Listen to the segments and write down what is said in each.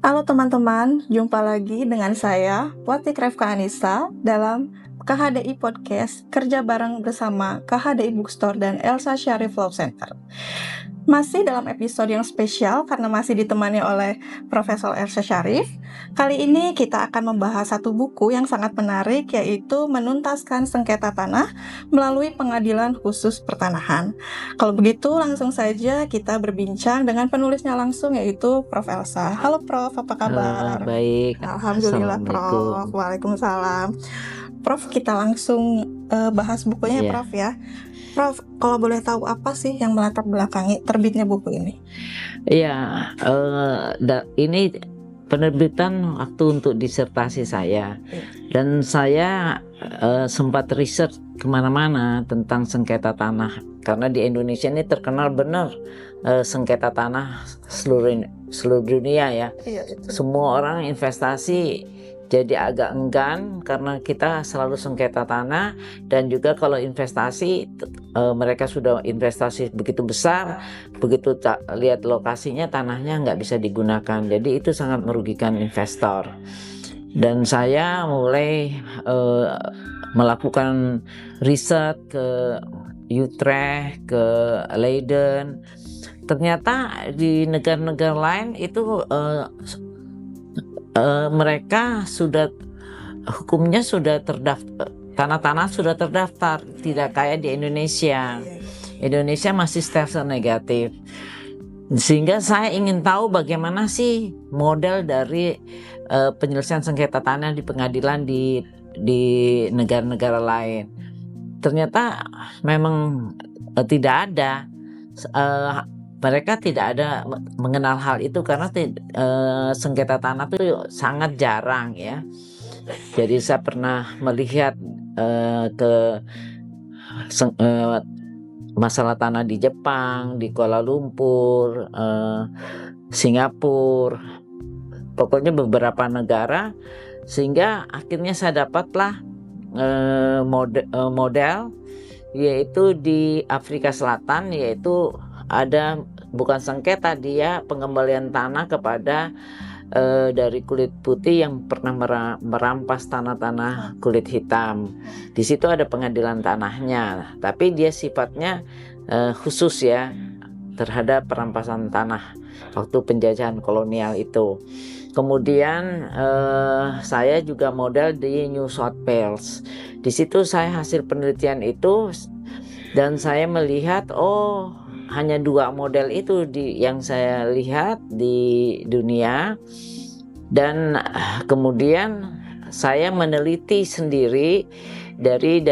Halo teman-teman, jumpa lagi dengan saya, Wati Krefka Anissa, dalam KHDI Podcast, kerja bareng bersama KHDI Bookstore dan Elsa Syarif Law Center. Masih dalam episode yang spesial karena masih ditemani oleh Profesor Elsa Syarif. Kali ini kita akan membahas satu buku yang sangat menarik, yaitu Menuntaskan Sengketa Tanah melalui Pengadilan Khusus Pertanahan. Kalau begitu langsung saja kita berbincang dengan penulisnya langsung, yaitu Prof. Elsa. Halo Prof, apa kabar? Baik, Alhamdulillah Prof. Assalamualaikum. Waalaikumsalam. Prof, kita langsung bahas bukunya Iya. Prof ya. Prof, kalau boleh tahu apa sih yang melatar belakangi terbitnya buku ini? Iya, ini penerbitan waktu untuk disertasi saya, dan saya sempat riset kemana-mana tentang sengketa tanah, karena di Indonesia ini terkenal benar sengketa tanah seluruh dunia ya. Iya, itu. Semua orang investasi jadi agak enggan karena kita selalu sengketa tanah, dan juga kalau investasi mereka sudah investasi begitu besar, begitu lihat lokasinya tanahnya nggak bisa digunakan, jadi itu sangat merugikan investor. Dan saya mulai melakukan riset ke Utrecht, ke Leiden. Ternyata di negara-negara lain itu mereka sudah hukumnya sudah terdaftar, tanah-tanah sudah terdaftar, tidak kayak di Indonesia. Indonesia masih stempel negatif. Sehingga saya ingin tahu bagaimana sih model dari penyelesaian sengketa tanah di pengadilan di negara-negara lain. Ternyata memang tidak ada. Mereka tidak ada mengenal hal itu karena sengketa tanah itu sangat jarang ya. Jadi saya pernah melihat ke masalah tanah di Jepang, di Kuala Lumpur, Singapura, pokoknya beberapa negara, sehingga akhirnya saya dapatlah model, yaitu di Afrika Selatan, yaitu ada bukan sengketa, dia pengembalian tanah kepada dari kulit putih yang pernah merampas tanah-tanah kulit hitam. Di situ ada pengadilan tanahnya, tapi dia sifatnya khusus ya terhadap perampasan tanah waktu penjajahan kolonial itu. Kemudian saya juga model di New South Wales. Di situ saya hasil penelitian itu, dan saya melihat hanya 2 model itu yang saya lihat di dunia. Dan kemudian saya meneliti sendiri dari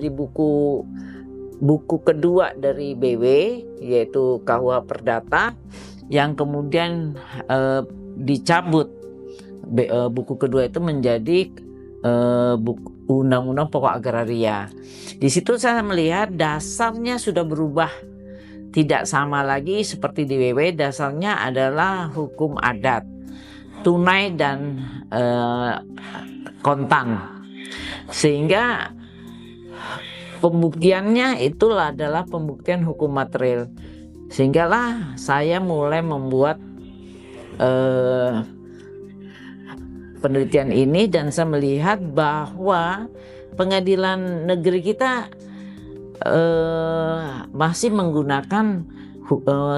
buku kedua dari BW, yaitu KUH Perdata, yang kemudian dicabut. Buku kedua itu menjadi buku Undang-Undang Pokok Agraria. Di situ saya melihat dasarnya sudah berubah, tidak sama lagi seperti di WW. Dasarnya adalah hukum adat, tunai dan kontan, sehingga pembuktiannya itulah adalah pembuktian hukum material. Sehinggalah saya mulai membuat penelitian ini, dan saya melihat bahwa pengadilan negeri kita masih menggunakan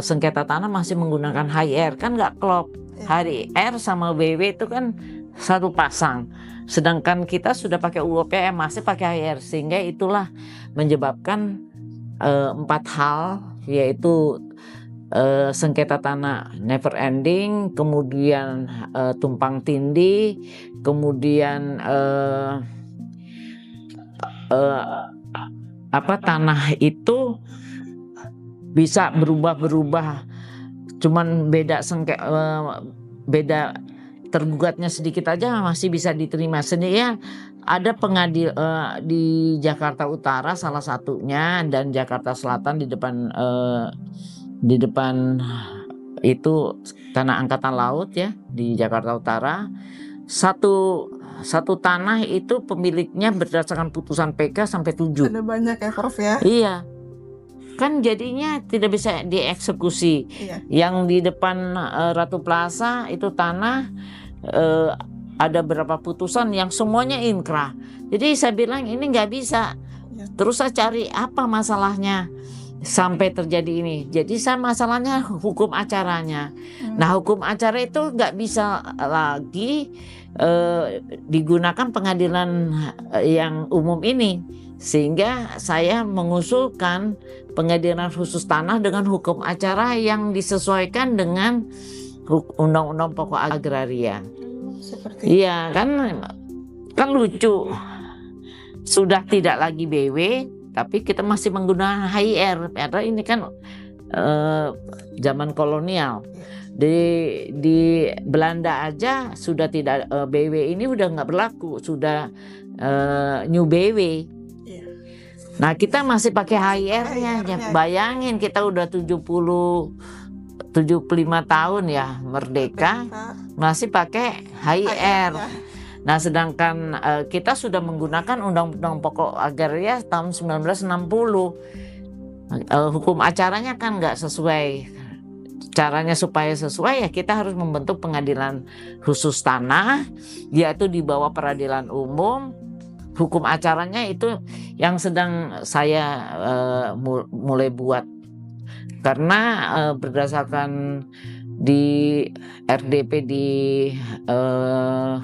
sengketa tanah, masih menggunakan HIR, kan nggak klop. HIR sama WW itu kan satu pasang, sedangkan kita sudah pakai UOPM masih pakai HIR, sehingga itulah menyebabkan 4 hal, yaitu sengketa tanah never ending, kemudian tumpang tindih, kemudian tanah itu bisa berubah-berubah, cuman beda tergugatnya sedikit aja masih bisa diterima sendiri ya. Ada di Jakarta Utara salah satunya, dan Jakarta Selatan di depan itu tanah angkatan laut ya, di Jakarta Utara. Satu tanah itu pemiliknya berdasarkan putusan PK sampai 7. Ada banyak ya Prof ya? Iya. kan jadinya tidak bisa dieksekusi. Iya. Yang di depan Ratu Plaza itu tanah ada beberapa putusan yang semuanya inkrah. Jadi saya bilang ini nggak bisa. Iya. Terus saya cari apa masalahnya sampai terjadi ini. Jadi saya masalahnya hukum acaranya. Nah, hukum acara itu nggak bisa lagi digunakan pengadilan yang umum ini, sehingga saya mengusulkan pengadilan khusus tanah dengan hukum acara yang disesuaikan dengan undang-undang pokok agraria. Seperti Iya kan lucu, sudah tidak lagi BW tapi kita masih menggunakan HIR, padahal ini kan zaman kolonial. Di Belanda aja sudah tidak BW ini udah nggak berlaku, sudah New BW. Nah, kita masih pakai HIR-nya. Bayangin kita udah 75 tahun ya merdeka masih pakai HIR. Nah, sedangkan kita sudah menggunakan Undang-Undang Pokok Agraria tahun 1960. Hukum acaranya kan nggak sesuai. Caranya supaya sesuai ya kita harus membentuk pengadilan khusus tanah, yaitu di bawah peradilan umum. Hukum acaranya itu yang sedang saya mulai buat, karena berdasarkan di RDP di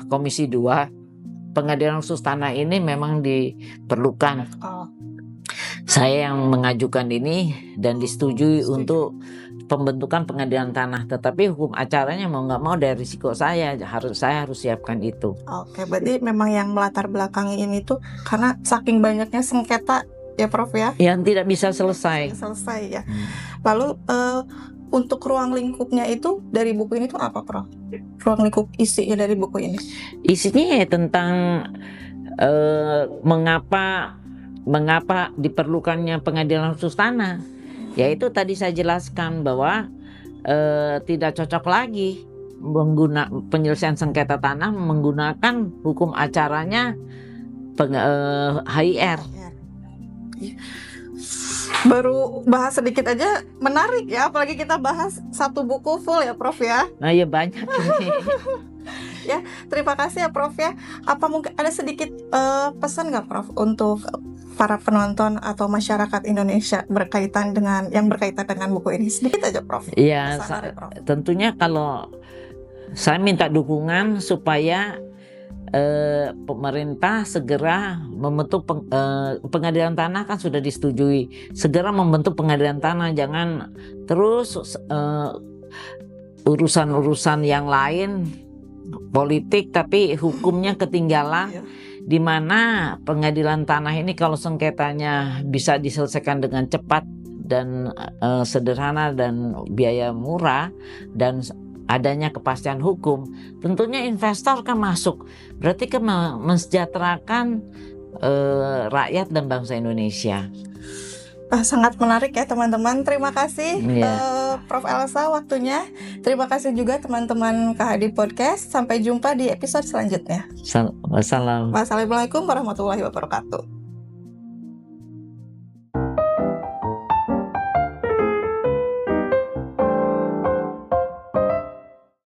Komisi 2 pengadilan khusus tanah ini memang diperlukan. Saya yang mengajukan ini dan disetujui untuk pembentukan pengadilan tanah, tetapi hukum acaranya mau nggak mau dari risiko saya harus siapkan itu. Oke, berarti memang yang melatar belakangi ini tuh karena saking banyaknya sengketa ya Prof ya, yang tidak bisa selesai ya. Lalu untuk ruang lingkupnya itu dari buku ini tuh apa Prof? Ruang lingkup isinya dari buku ini? Isinya ya tentang mengapa diperlukannya pengadilan khusus tanah. Yaitu tadi saya jelaskan bahwa tidak cocok lagi penyelesaian sengketa tanah menggunakan hukum acaranya HIR. Baru bahas sedikit aja menarik ya, apalagi kita bahas satu buku full ya Prof ya. Nah ya banyak ini. Ya, terima kasih ya Prof ya. Apa mungkin ada sedikit pesan nggak Prof untuk para penonton atau masyarakat Indonesia berkaitan dengan buku ini? Sedikit aja Prof. Iya, tentunya kalau saya minta dukungan supaya pemerintah segera membentuk pengadilan tanah, kan sudah disetujui, segera membentuk pengadilan tanah, jangan terus urusan-urusan yang lain politik tapi hukumnya ketinggalan. Di mana pengadilan tanah ini kalau sengketanya bisa diselesaikan dengan cepat dan sederhana dan biaya murah dan adanya kepastian hukum, tentunya investor kan masuk, berarti kan mensejahterakan rakyat dan bangsa Indonesia. Sangat menarik ya teman-teman. Terima kasih Prof Elsa waktunya. Terima kasih juga teman-teman KHD Podcast. Sampai jumpa di episode selanjutnya. Wassalamualaikum warahmatullahi wabarakatuh.